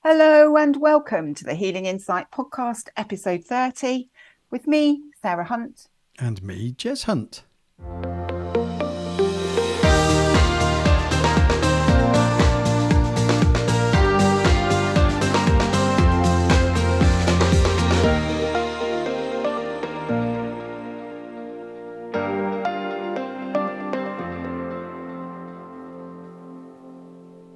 Hello and welcome to the Healing Insight Podcast, episode 30, with me, Sarah Hunt. And me, Jez Hunt.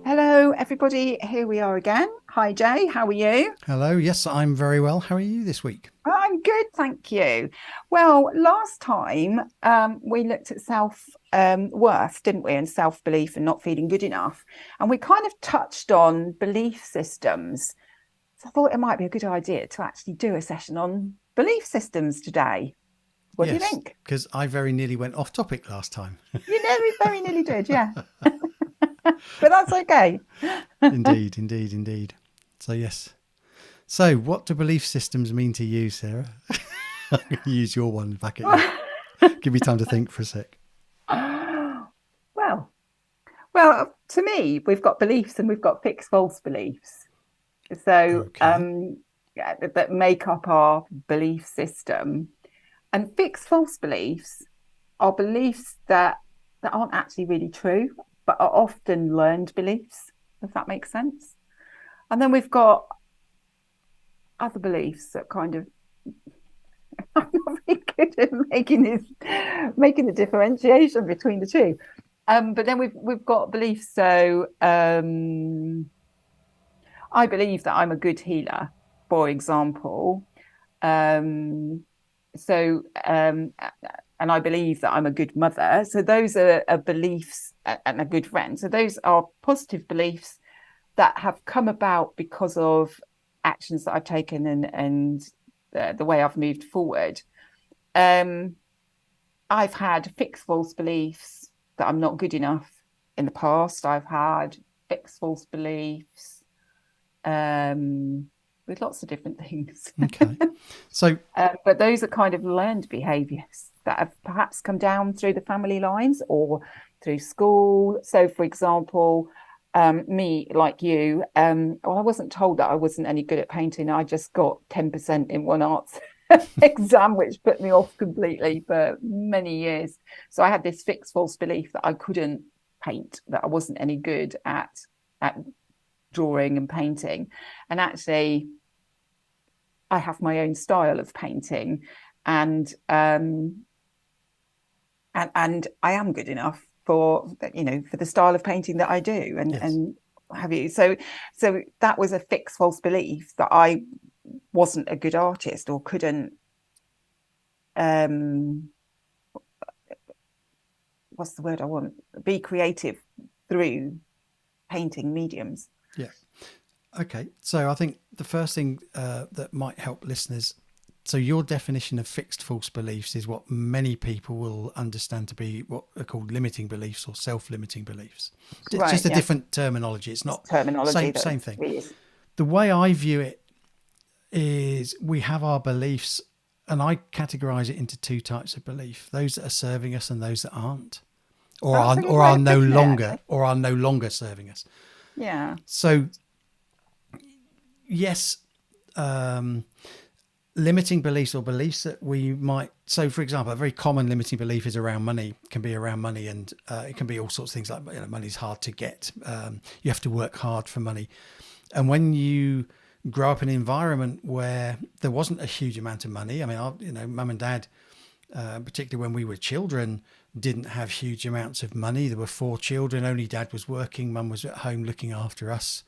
Hello, everybody. Here we are again. Hi, Jay. How are you? Hello. Yes, I'm very well. How are you this week? I'm good, thank you. Well, last time we looked at self-worth, didn't we? And self-belief and not feeling good enough. And we kind of touched on belief systems. So I thought it might be a good idea to actually do a session on belief systems today. What do you Yes, think? because I very nearly went off topic last time. You very nearly did, yeah. But that's okay. Indeed. So, yes. So, what do belief systems mean to you, Sarah? I'm going to use your one back at you. Give me time to think for a sec. Well, well, to me, we've got beliefs and we've got fixed false beliefs. So Okay. yeah, that make up our belief system. And fixed false beliefs are beliefs that aren't actually really true, but are often learned beliefs, if that makes sense. And then we've got other beliefs that kind of I'm not very good at making the differentiation between the two. But then we've got beliefs. So I believe that I'm a good healer, for example. Um, so and I believe that I'm a good mother. So those are beliefs and a good friend. So those are positive beliefs that have come about because of actions that I've taken and the way I've moved forward. Um, I've had fixed false beliefs that I'm not good enough in the past. I've had fixed false beliefs with lots of different things. Okay. So, But those are kind of learned behaviors that have perhaps come down through the family lines or through school. So, for example, me, like you, well, I wasn't told that I wasn't any good at painting. I just got 10% in one arts exam, which put me off completely for many years. So I had this fixed false belief that I couldn't paint, that I wasn't any good at drawing and painting. And actually, I have my own style of painting, and and I am good enough for for the style of painting that I do, yes. and have you. So that was a fixed false belief that I wasn't a good artist or couldn't um what's the word I want, be creative through painting mediums. Yeah. Okay. So, I think the first thing that might help listeners. So, your definition of fixed false beliefs is what many people will understand to be what are called limiting beliefs or self-limiting beliefs. It's Right, just a yeah. different terminology. It's It's not terminology that same thing. we use. The way I view it is we have our beliefs, and I categorize it into two types of belief: those that are serving us and those that aren't, or That's are a good or way are of no putting it, longer actually. serving us. Yeah. So yes, um, limiting beliefs or beliefs that we might. So, for example, a very common limiting belief is around money. Can be around money, and it can be all sorts of things like money's hard to get. You have to work hard for money, and when you grow up in an environment where there wasn't a huge amount of money. I mean, mum and dad, particularly when we were children, didn't have huge amounts of money. There were four children. Only dad was working. Mum was at home looking after us.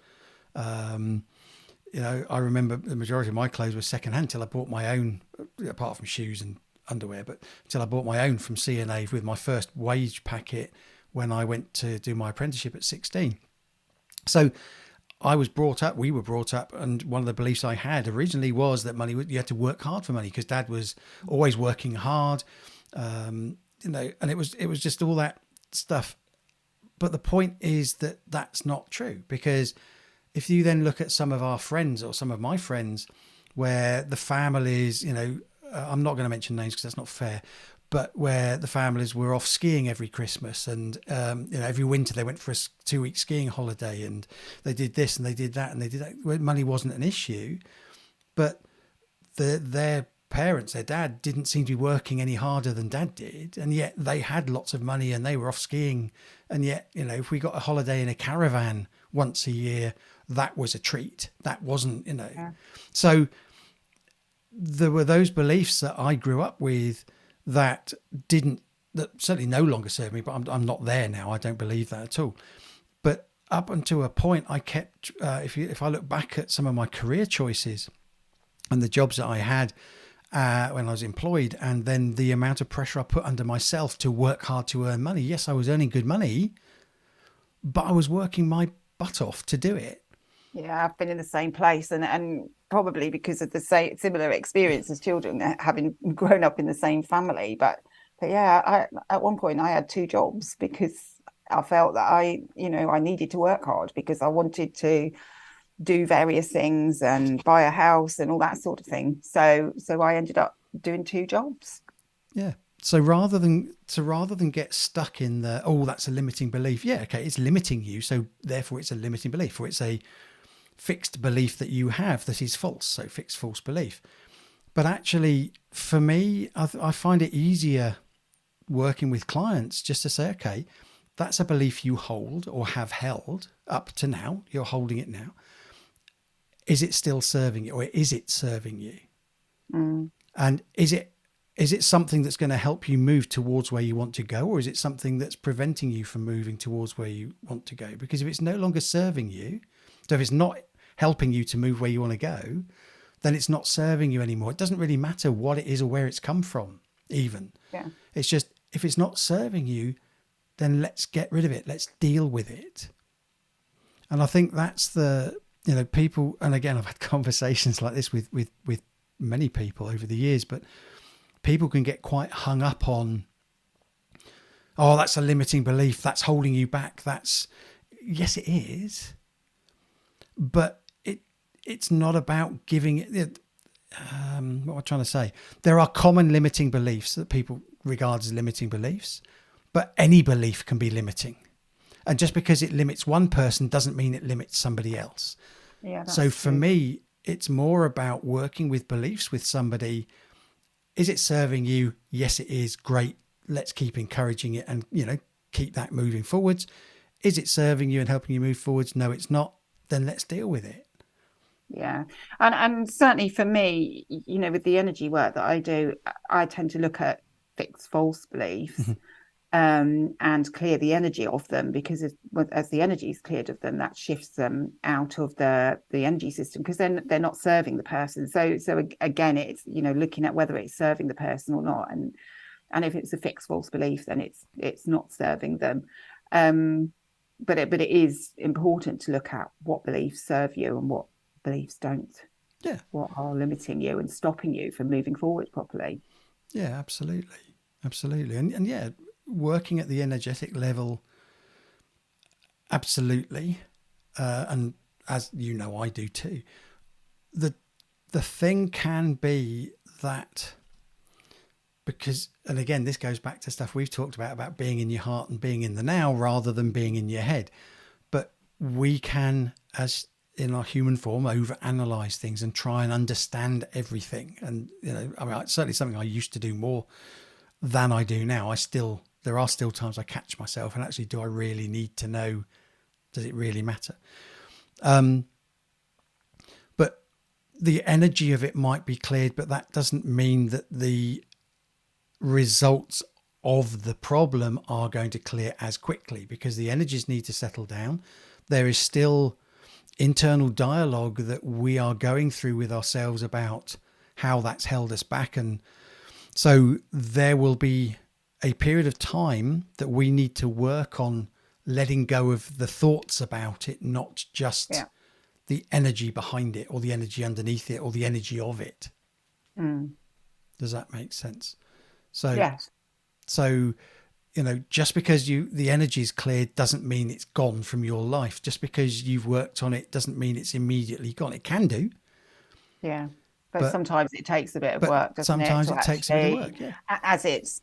Um, I remember the majority of my clothes were secondhand till I bought my own, apart from shoes and underwear, but until I bought my own from C&A with my first wage packet when I went to do my apprenticeship at 16. So we were brought up, and one of the beliefs I had originally was that you had to work hard for money because dad was always working hard, and it was just all that stuff. But the point is that that's not true, because if you then look at some of our friends or some of my friends where the families, I'm not going to mention names because that's not fair, but where the families were off skiing every Christmas, and every winter they went for a 2 week skiing holiday, and they did this and they did that and they did that. Where money wasn't an issue, but their parents, their dad, didn't seem to be working any harder than dad did, and yet they had lots of money and they were off skiing. And yet, if we got a holiday in a caravan once a year, that was a treat. That wasn't. Yeah. So there were those beliefs that I grew up with that didn't, that certainly no longer serve me, but I'm not there now. I don't believe that at all. But up until a point, I kept, if I look back at some of my career choices and the jobs that I had when I was employed, and then the amount of pressure I put under myself to work hard to earn money. Yes, I was earning good money, but I was working my butt off to do it. Yeah, I've been in the same place, and probably because of the same similar experience as children, having grown up in the same family. But yeah, at one point I had two jobs because I felt that I needed to work hard because I wanted to do various things and buy a house and all that sort of thing. So I ended up doing two jobs. Yeah. So rather than get stuck in the, oh, that's a limiting belief. Yeah, okay, it's limiting you, so therefore it's a limiting belief, or it's a fixed belief that you have that is false. So fixed false belief. But actually, for me, I find it easier working with clients just to say, okay, that's a belief you hold or have held up to now. You're holding it now. Is it still serving you, or is it serving you? Mm. And is it something that's going to help you move towards where you want to go, or is it something that's preventing you from moving towards where you want to go? Because if it's no longer serving you, so if it's not helping you to move where you want to go, then it's not serving you anymore. It doesn't really matter what it is or where it's come from, even. Yeah. It's just, if it's not serving you, then let's get rid of it. Let's deal with it. And I think that's people, and again, I've had conversations like this with many people over the years, but people can get quite hung up on, oh, that's a limiting belief, that's holding you back. Yes, it is, but it's not about giving it. What am I trying to say? There are common limiting beliefs that people regard as limiting beliefs, but any belief can be limiting. And just because it limits one person doesn't mean it limits somebody else. Yeah, that's So for true. me, it's more about working with beliefs with somebody. Is it serving you? Yes, it is. Great. Let's keep encouraging it and, keep that moving forwards. Is it serving you and helping you move forwards? No, it's not. Then let's deal with it. Yeah. And certainly for me, with the energy work that I do, I tend to look at fixed false beliefs, and clear the energy of them, because as the energy is cleared of them, that shifts them out of the energy system, because then they're not serving the person. So again, it's looking at whether it's serving the person or not, and if it's a fixed false belief, then it's not serving them. But it is important to look at what beliefs serve you and what beliefs don't, Yeah. what are limiting you and stopping you from moving forward properly. Yeah, absolutely. Absolutely. And yeah, working at the energetic level, absolutely. And as you know, I do too. The the thing can be that, because, and again, this goes back to stuff we've talked about being in your heart and being in the now rather than being in your head. But we can, as in our human form, overanalyze things and try and understand everything. And, it's certainly something I used to do more than I do now. There are still times I catch myself and actually, do I really need to know? Does it really matter? But the energy of it might be cleared, but that doesn't mean that the results of the problem are going to clear as quickly, because the energies need to settle down. There is still internal dialogue that we are going through with ourselves about how that's held us back. And so there will be a period of time that we need to work on letting go of the thoughts about it, not just Yeah. the energy behind it or the energy underneath it or the energy of it. Mm. Does that make sense? So, Yes. so, just because the energy is cleared doesn't mean it's gone from your life. Just because you've worked on it doesn't mean it's immediately gone. It can do, Yeah. But but sometimes it takes a bit of but work, doesn't it, sometimes to it takes a bit of actually, work.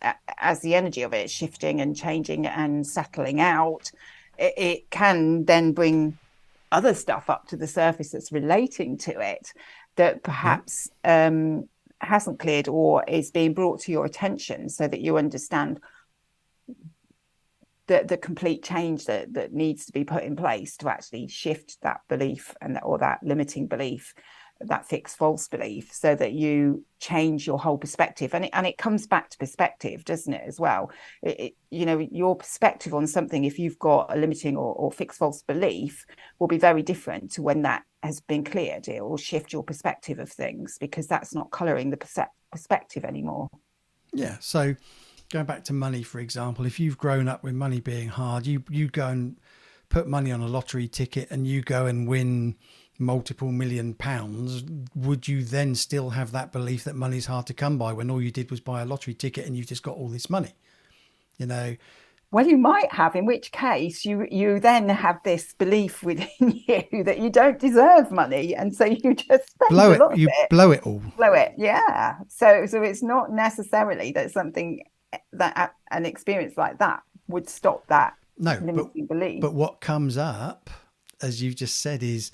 Yeah. as the energy of it shifting and changing and settling out, it can then bring other stuff up to the surface that's relating to it that Yeah. perhaps hasn't cleared or is being brought to your attention so that you understand the complete change that needs to be put in place to actually shift that belief and or that limiting belief, that fixed false belief, so that you change your whole perspective. And it comes back to perspective, doesn't it, as well? Your perspective on something, if you've got a limiting or fixed false belief, will be very different to when that has been cleared. It will shift your perspective of things because that's not colouring the perspective anymore. Yeah. So going back to money, for example, if you've grown up with money being hard, you go and put money on a lottery ticket and you go and win multiple £1 million, would you then still have that belief that money's hard to come by when all you did was buy a lottery ticket and you just got all this money? You know, Well, you might have, in which case you then have this belief within you that you don't deserve money, and so you just spend blow a it, lot of you it, blow it all. blow it. Yeah. So it's not necessarily that something that an experience like that would stop that No, limiting belief. but what comes up, as you've just said, is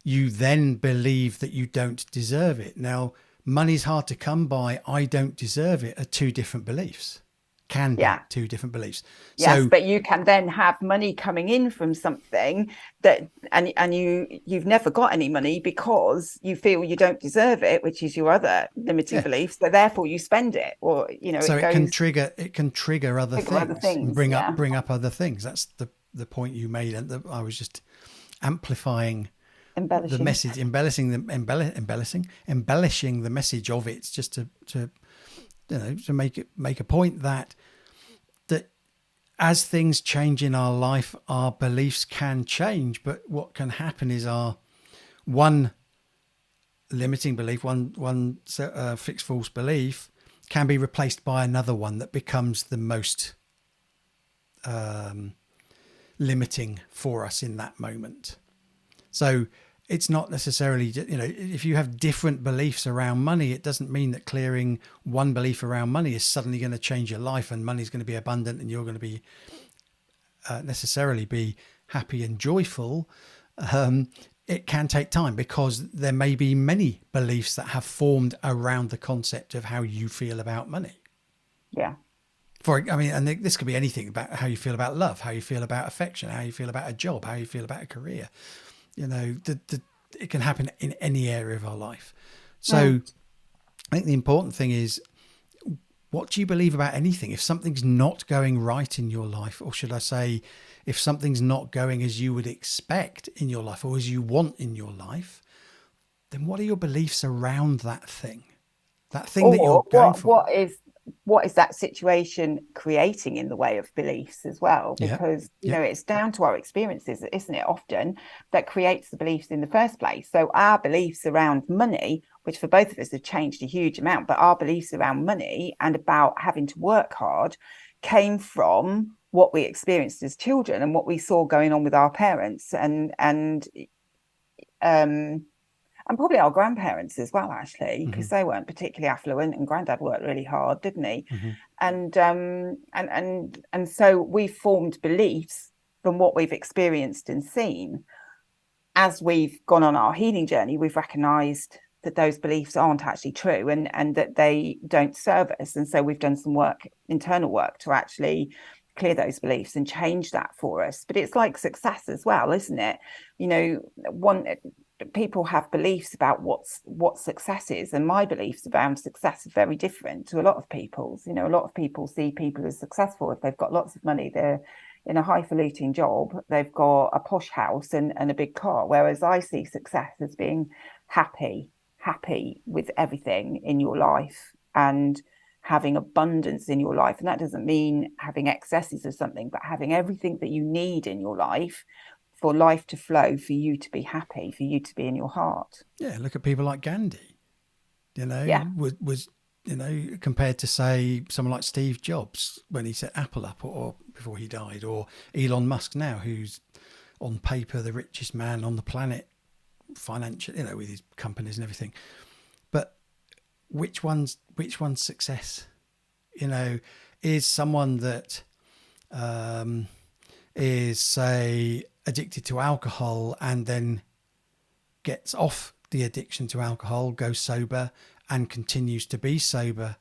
you then believe that you don't deserve it. Now, money's hard to come by. I don't deserve it are two different beliefs. Can be Yeah. two different beliefs. Yes, So but you can then have money coming in from something that and you've never got any money because you feel you don't deserve it, which is your other limiting yeah, belief. So therefore you spend it, or so it goes it can trigger other trigger other things and things. Yeah. bring up other things. That's the point you made, and I was just amplifying the Embellishing. message, embellishing the message of it, just to to make a point that as things change in our life, our beliefs can change. But what can happen is our one limiting belief, one fixed false belief, can be replaced by another one that becomes the most limiting for us in that moment. So it's not necessarily, if you have different beliefs around money, it doesn't mean that clearing one belief around money is suddenly going to change your life and money's going to be abundant and you're going to be necessarily be happy and joyful. It can take time because there may be many beliefs that have formed around the concept of how you feel about money. Yeah. And this could be anything about how you feel about love, how you feel about affection, how you feel about a job, how you feel about a career. It can happen in any area of our life. Mm. So I think the important thing is, what do you believe about anything? If something's not going right in your life, or should I say, if something's not going as you would expect in your life or as you want in your life, then what are your beliefs around that thing? That thing that you're Or going for? what is that situation creating in the way of beliefs as well? Yeah. Because Yeah. it's down to our experiences, isn't it, often that creates the beliefs in the first place. So our beliefs around money, which for both of us have changed a huge amount, but our beliefs around money and about having to work hard came from what we experienced as children and what we saw going on with our parents um and probably our grandparents as well, actually, Mm-hmm. because they weren't particularly affluent, and Granddad worked really hard, didn't he? Mm-hmm. And so we formed beliefs from what we've experienced and seen. As we've gone on our healing journey, we've recognised that those beliefs aren't actually true, and that they don't serve us. And so we've done some work, internal work, to actually clear those beliefs and change that for us. But it's like success as well, isn't it? One people have beliefs about what success is, and my beliefs around success are very different to a lot of people's. A lot of people see people as successful if they've got lots of money, they're in a highfalutin job, they've got a posh house and a big car, whereas I see success as being happy with everything in your life and having abundance in your life. And that doesn't mean having excesses of something, but having everything that you need in your life for life to flow, for you to be happy, for you to be in your heart. Yeah. Look at people like Gandhi, Yeah. was compared to, say, someone like Steve Jobs when he set Apple up, or before he died, or Elon Musk now, who's on paper the richest man on the planet, financial, with his companies and everything. But which one's success? You know, is someone that um, is, say, addicted to alcohol and then gets off the addiction to alcohol, goes sober, and continues to be sober.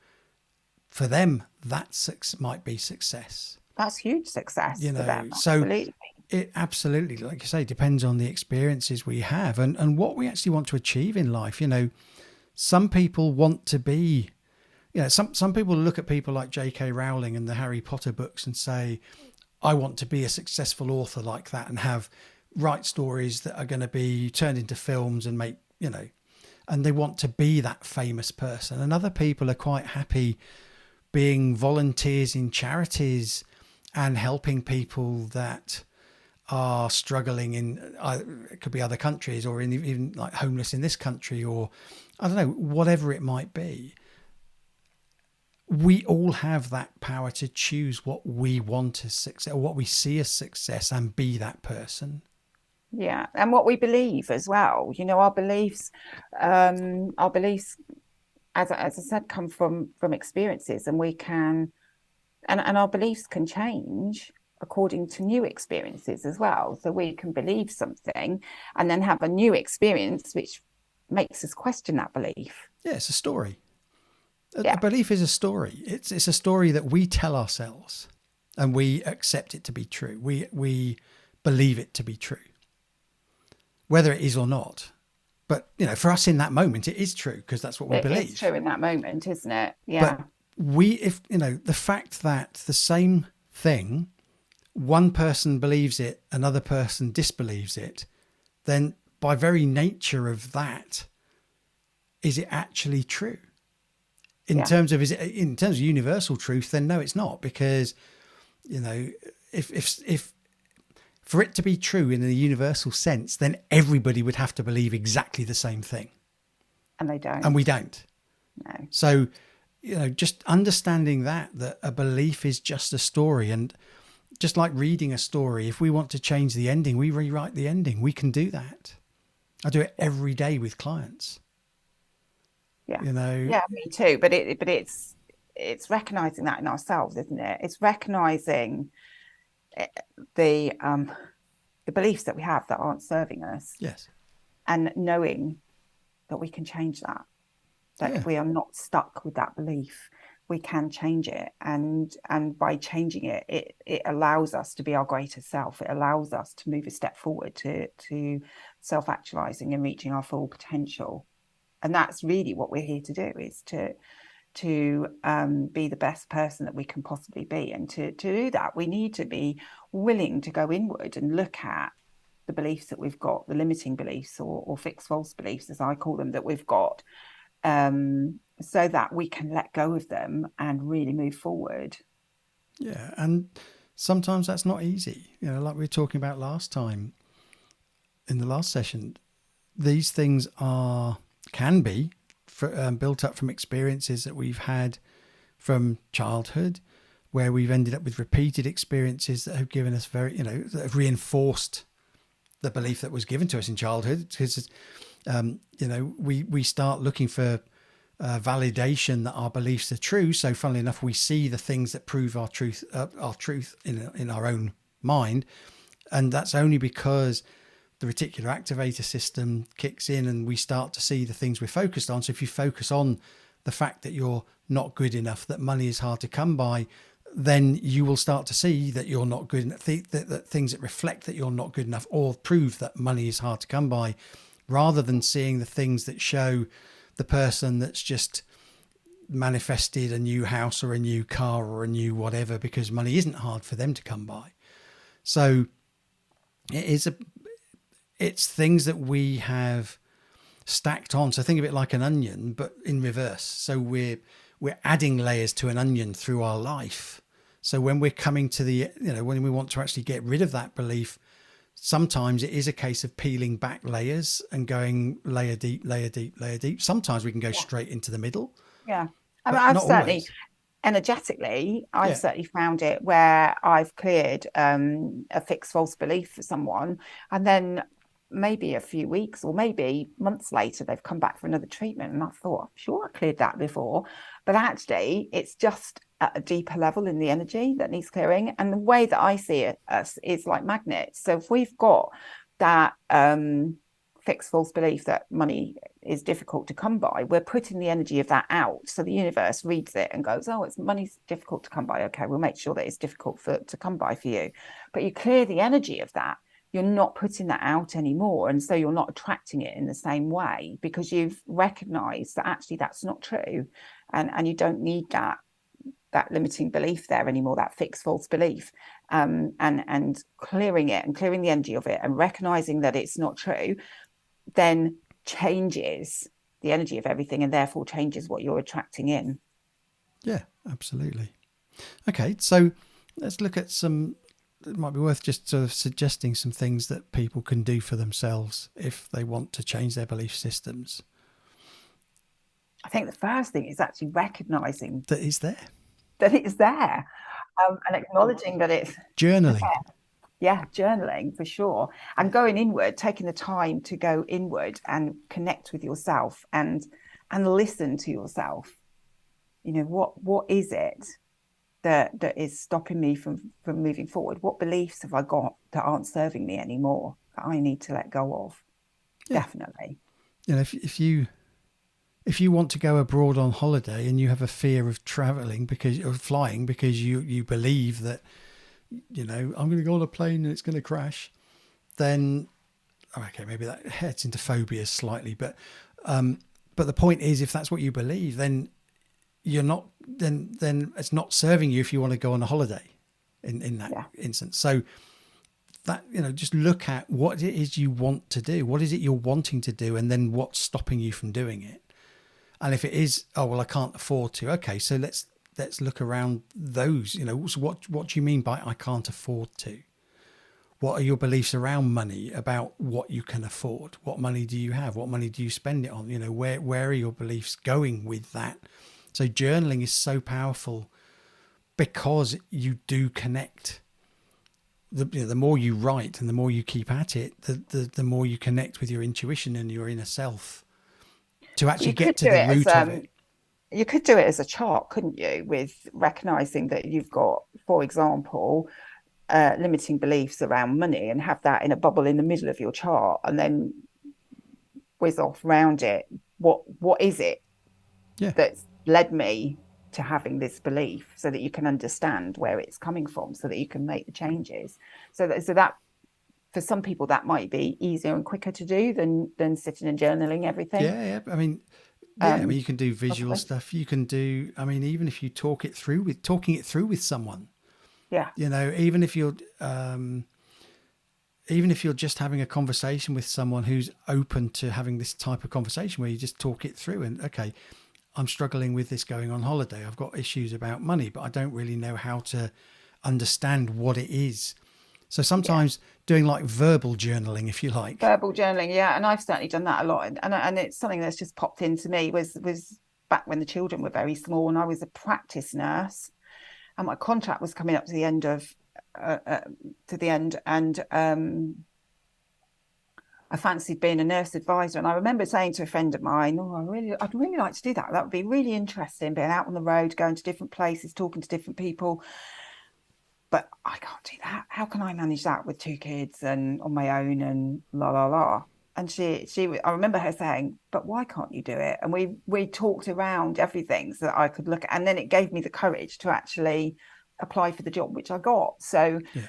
For them, might be success. That's huge success You for them. know, so Absolutely. it absolutely, like you say, depends on the experiences we have and what we actually want to achieve in life. You know, some people want to be, some people look at people like J.K. Rowling and the Harry Potter books and say, I want to be a successful author like that and write stories that are going to be turned into films and make, and they want to be that famous person. And other people are quite happy being volunteers in charities and helping people that are struggling in, it could be other countries, or even like homeless in this country, or I don't know, whatever it might be. We all have that power to choose what we want as success, or what we see as success, and be that person. Yeah. And what we believe as well, our beliefs, as I said, come from experiences, and we can, and our beliefs can change according to new experiences as well. So we can believe something and then have a new experience which makes us question that belief. Yeah, it's a story. A Yeah. belief is a story. It's a story that we tell ourselves, and we accept it to be true. We believe it to be true, whether it is or not. But for us in that moment, it is true because that's what we It is believe. true in that moment, isn't it? But Yeah. if the fact that the same thing, one person believes it, another person disbelieves it, then by very nature of that, is it actually true? Yeah. In terms of universal truth? Then no, it's not, because you know if for it to be true in a universal sense, then everybody would have to believe exactly the same thing, And they and we don't. don't. No. So just understanding that a belief is just a story, and just like reading a story, if we want to change the ending, we rewrite the ending. We can do that. I do it Yeah. every day with clients. Yeah. You know, Yeah, me too. But it's recognizing that in ourselves, isn't it? It's recognizing eh, the beliefs that we have that aren't serving us, yes, and knowing that we can change that, that yeah, we are not stuck with that belief. We can change it, and by changing it, it allows us to be our greater self. It allows us to move a step forward to self-actualizing and reaching our full potential. And that's really what we're here to do, is to be the best person that we can possibly be. And to do that, we need to be willing to go inward and look at the beliefs that we've got, the limiting beliefs, or fixed false beliefs, as I call them, that we've got, so that we can let go of them and really move forward. yeah. And sometimes that's not easy. Like we were talking about last time in the last session, these things can be built up from experiences that we've had from childhood, where we've ended up with repeated experiences that have given us that have reinforced the belief that was given to us in childhood. Because we start looking for validation that our beliefs are true. So, funnily enough, we see the things that prove our truth in our own mind, and that's only because the reticular activator system kicks in, and we start to see the things we're focused on. So, if you focus on the fact that you're not good enough, that money is hard to come by, then you will start to see that you're not good enough, that things that reflect that you're not good enough or prove that money is hard to come by, rather than seeing the things that show the person that's just manifested a new house or a new car or a new whatever, because money isn't hard for them to come by. So it's things that we have stacked on. So think of it like an onion, but in reverse. So we're adding layers to an onion through our life. So when we're coming to when we want to actually get rid of that belief, sometimes it is a case of peeling back layers and going layer deep, layer deep, layer deep. Sometimes we can go Yeah. straight into the middle, Yeah. I mean, but I've not certainly, always. energetically, I've Yeah. certainly found it where I've cleared a fixed false belief for someone, and then maybe a few weeks or maybe months later, they've come back for another treatment. And I thought, I'm sure I cleared that before. But actually, it's just at a deeper level in the energy that needs clearing. And the way that I see it us is like magnets. So if we've got that fixed false belief that money is difficult to come by, we're putting the energy of that out. So the universe reads it and goes, oh, it's money's difficult to come by. Okay, we'll make sure that it's difficult to come by for you. But you clear the energy of that, you're not putting that out anymore. And so you're not attracting it in the same way because you've recognized that actually that's not true. And you don't need that limiting belief there anymore, that fixed false belief. And clearing it and clearing the energy of it and recognizing that it's not true, then changes the energy of everything and therefore changes what you're attracting in. Yeah, absolutely. Okay, so let's look at some. It might be worth just sort of suggesting some things that people can do for themselves if they want to change their belief systems. I think the first thing is actually recognizing That is there. that it's there, and acknowledging that it's Journaling. yeah, journaling for sure. And going inward, taking the time to go inward and connect with yourself and listen to yourself. You know, what is it that is stopping me from moving forward? What beliefs have I got that aren't serving me anymore that I need to let go of? Yeah. Definitely. You know, if you want to go abroad on holiday and you have a fear of traveling because of flying because you believe that, you know, I'm going to go on a plane and it's going to crash, then okay, maybe that heads into phobias slightly, but the point is, if that's what you believe, then you're not then it's not serving you if you want to go on a holiday in that Yeah. instance. So that, you know, just look at what it is you want to do, what is it you're wanting to do, and then what's stopping you from doing it. And if it is, oh well, I can't afford to, okay, so let's look around those, you know. So what do you mean by I can't afford to? What are your beliefs around money, about what you can afford? What money do you have? What money do you spend it on? You know, where are your beliefs going with that? So journaling is so powerful because you do connect. The more you write and the more you keep at it, the more you connect with your intuition and your inner self to Well, actually get to the root of it. you could do it as a chart, couldn't you? With recognizing that you've got, for example, limiting beliefs around money and have that in a bubble in the middle of your chart and then whiz off round it. What is it Yeah, that's led me to having this belief so that you can understand where it's coming from so that you can make the changes. So that for some people that might be easier and quicker to do than sitting and journaling everything. yeah. I mean, yeah. I mean, Um, you can do visual Possibly. stuff. You can do. I mean, even if you talking it through with someone, Yeah. you know, even if you're just having a conversation with someone who's open to having this type of conversation where you just talk it through and, okay, I'm struggling with this going on holiday. I've got issues about money, but I don't really know how to understand what it is. So Yeah. sometimes doing like verbal journaling, if you like. Verbal journaling, yeah, and I've certainly done that a lot, and it's something that's just popped into me. Was back when the children were very small, and I was a practice nurse, and my contract was coming up to the end uh, uh, and I fancied being a nurse advisor. And I remember saying to a friend of mine, "Oh, I'd really like to do that. That would be really interesting, being out on the road, going to different places, talking to different people." But I can't do that. How can I manage that with two kids and on my own and la la la? And I remember her saying, "But why can't you do it?" And we talked around everything so that I could look at, and then it gave me the courage to actually apply for the job, which I got. So, Yeah.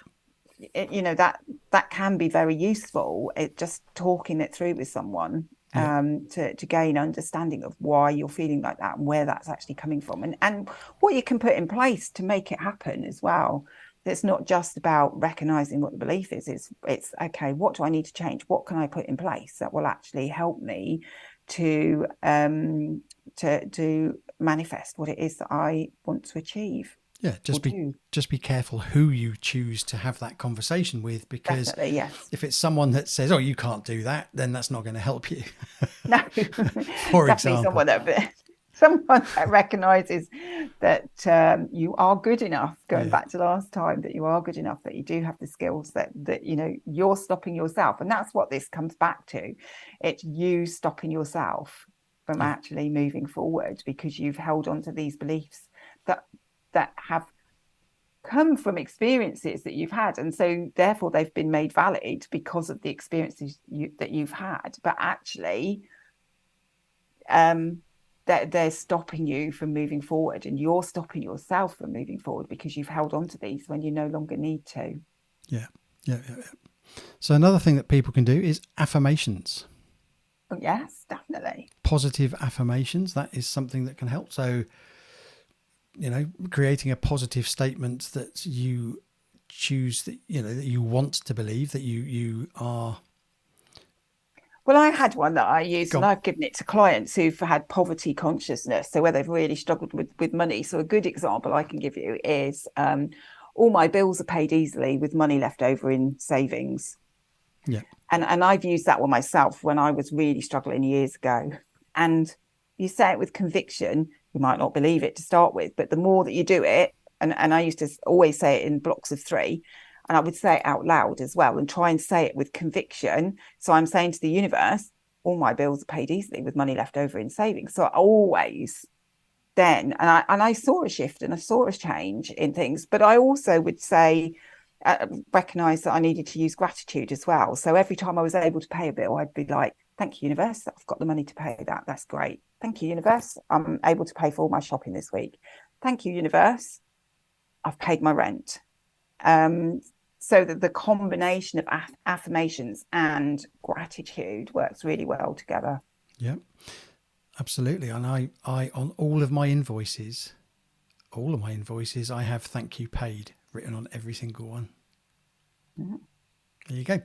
you know, that can be very useful. It just talking it through with someone Yeah. to gain understanding of why you're feeling like that and where that's actually coming from, and what you can put in place to make it happen as well. It's not just about recognizing what the belief is. It's okay, what do I need to change? What can I put in place that will actually help me to to manifest what it is that I want to achieve Yeah. or do? Just be careful who you choose to have that conversation with, because Definitely, yes. if it's someone that says, oh, you can't do that, then that's not going to help you. No, For definitely example. someone that someone that recognizes that you are good enough, going Yeah. back to last time, that you are good enough, that you do have the skills, that you know you're stopping yourself. And that's what this comes back to. It's you stopping yourself from Yeah. actually moving forward because you've held on to these beliefs that have come from experiences that you've had, and so therefore they've been made valid because of the experiences that you've had, but actually um that they're stopping you from moving forward, and you're stopping yourself from moving forward because you've held on to these when you no longer need to. Yeah. Yeah. Yeah. So another thing that people can do is affirmations. Oh, yes, definitely. Positive affirmations. That is something that can help. So, creating a positive statement that you choose, that that you want to believe, that you are Well, I had one that I used, and gone. I've given it to clients who've had poverty consciousness, so where they've really struggled with money. So a good example I can give you is all my bills are paid easily with money left over in savings. Yeah. And I've used that one myself when I was really struggling years ago. And you say it with conviction, you might not believe it to start with, but the more that you do it, and I used to always say it in blocks of three, and I would say it out loud as well and try and say it with conviction. So I'm saying to the universe, all my bills are paid easily with money left over in savings. So I always then, and I saw a shift and I saw a change in things, but I also would say recognize that I needed to use gratitude as well. So every time I was able to pay a bill, I'd be like, thank you, universe, I've got the money to pay that. That's great. Thank you, universe, I'm able to pay for all my shopping this week. Thank you, universe, I've paid my rent. um so that the combination of affirmations and gratitude works really well together. Yeah. Absolutely. And I on all of my invoices, I have "thank you paid" written on every single one. Mm-hmm. There you go.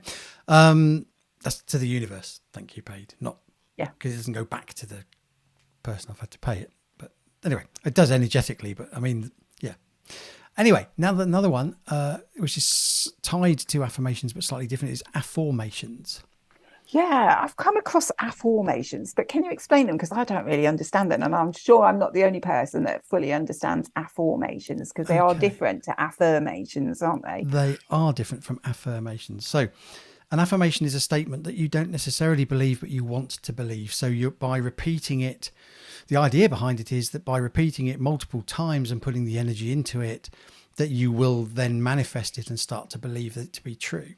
That's to the universe. Thank you paid, not Yeah. because it doesn't go back to the person I've had to pay it. But anyway, it does energetically. But I mean, yeah. Anyway, now another one, which is tied to affirmations but slightly different, is afformations. Yeah, I've come across afformations, but can you explain them? Because I don't really understand them. And I'm sure I'm not the only person that fully understands afformations because they are Okay. different to affirmations, aren't they? They are different from affirmations. So, an affirmation is a statement that you don't necessarily believe, but you want to believe. So, you're by repeating it, the idea behind it is that by repeating it multiple times and putting the energy into it, that you will then manifest it and start to believe it to be true.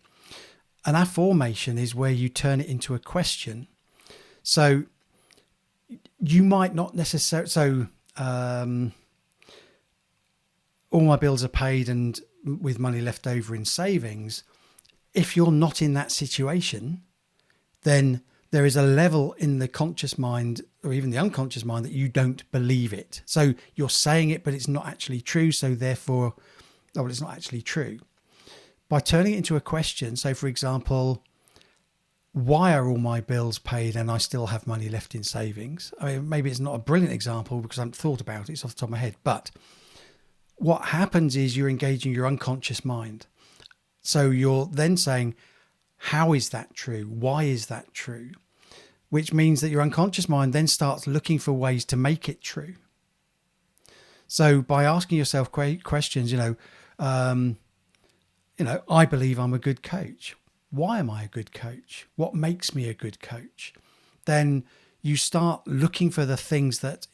An affirmation is where you turn it into a question. So, you might not necessarily. So, all my bills are paid and with money left over in savings. If you're not in that situation, then there is a level in the conscious mind or even the unconscious mind that you don't believe it. So you're saying it, but it's not actually true. So therefore, oh, well, it's not actually true. By turning it into a question, so for example, why are all my bills paid and I still have money left in savings? I mean, maybe it's not a brilliant example because I haven't thought about it. It's off the top of my head. But what happens is you're engaging your unconscious mind. So you're then saying, how is that true? Why is that true? Which means that your unconscious mind then starts looking for ways to make it true. So by asking yourself questions, I believe I'm a good coach. Why am I a good coach? What makes me a good coach? Then you start looking for the things that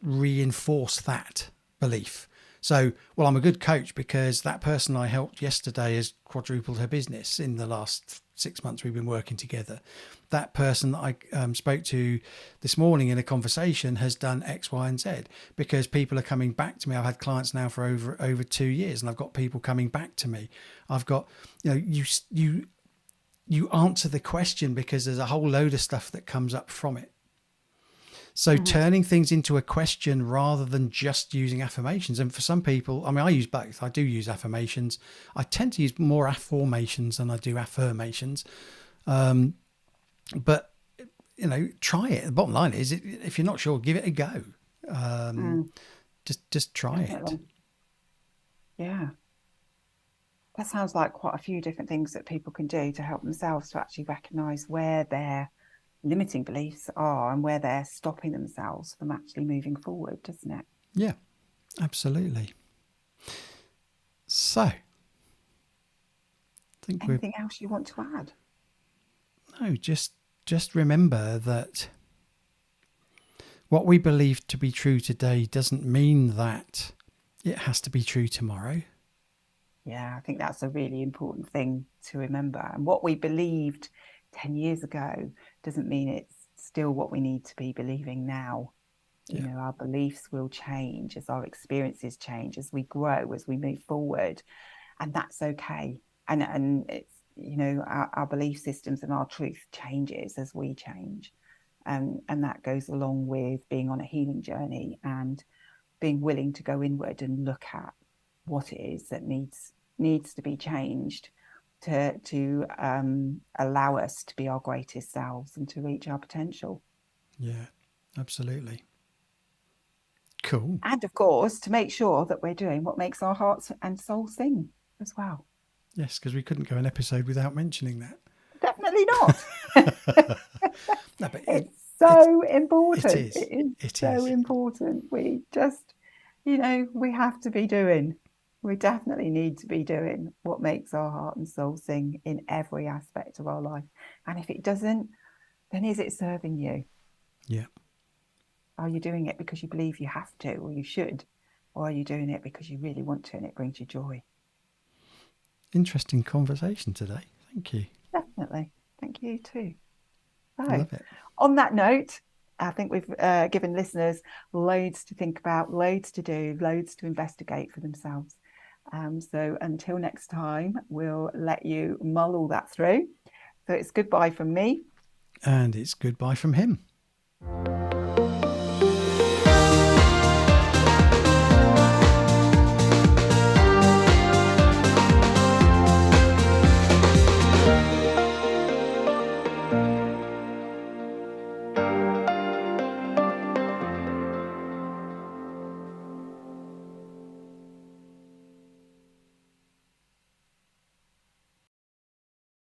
reinforce that belief. So, well, I'm a good coach because that person I helped yesterday has quadrupled her business in the last 6 months we've been working together. That person that I spoke to this morning in a conversation has done X, Y, and Z because people are coming back to me. I've had clients now for over 2 years, and I've got people coming back to me. I've got, you answer the question because there's a whole load of stuff that comes up from it. So Mm-hmm. turning things into a question rather than just using affirmations. And for some people, I mean, I use both. I do use affirmations. I tend to use more afformations than I do affirmations. But, try it. The bottom line is, if you're not sure, give it a go. Mm, Just try it. definitely. Yeah. That sounds like quite a few different things that people can do to help themselves to actually recognize where their limiting beliefs are and where they're stopping themselves from actually moving forward, doesn't it? Yeah. Absolutely. So, I think we're Anything else you want to add? no, just remember that what we believe to be true today doesn't mean that it has to be true tomorrow. Yeah, I think that's a really important thing to remember. And what we believed 10 years ago doesn't mean it's still what we need to be believing now. You Yeah, know, our beliefs will change as our experiences change, as we grow, as we move forward, and that's okay. And it's, you know, our belief systems and our truth changes as we change. And that goes along with being on a healing journey and being willing to go inward and look at what it is that needs to be changed to allow us to be our greatest selves and to reach our potential. yeah, absolutely. Cool. And of course, to make sure that we're doing what makes our hearts and soul sing as well. Yes, because we couldn't go an episode without mentioning that. Definitely not. No, but It's it so it important. is. It is It so is. important. We just, you know, we have to be doing, we definitely need to be doing what makes our heart and soul sing in every aspect of our life. And if it doesn't, then is it serving you? Yeah. Are you doing it because you believe you have to or you should? Or are you doing it because you really want to and it brings you joy? Interesting conversation today. Thank you. Definitely. Thank you too. So, Love it. on that note, I think we've given listeners loads to think about, loads to do, loads to investigate for themselves. So, until next time, we'll let you mull all that through. So, it's goodbye from me. And it's goodbye from him.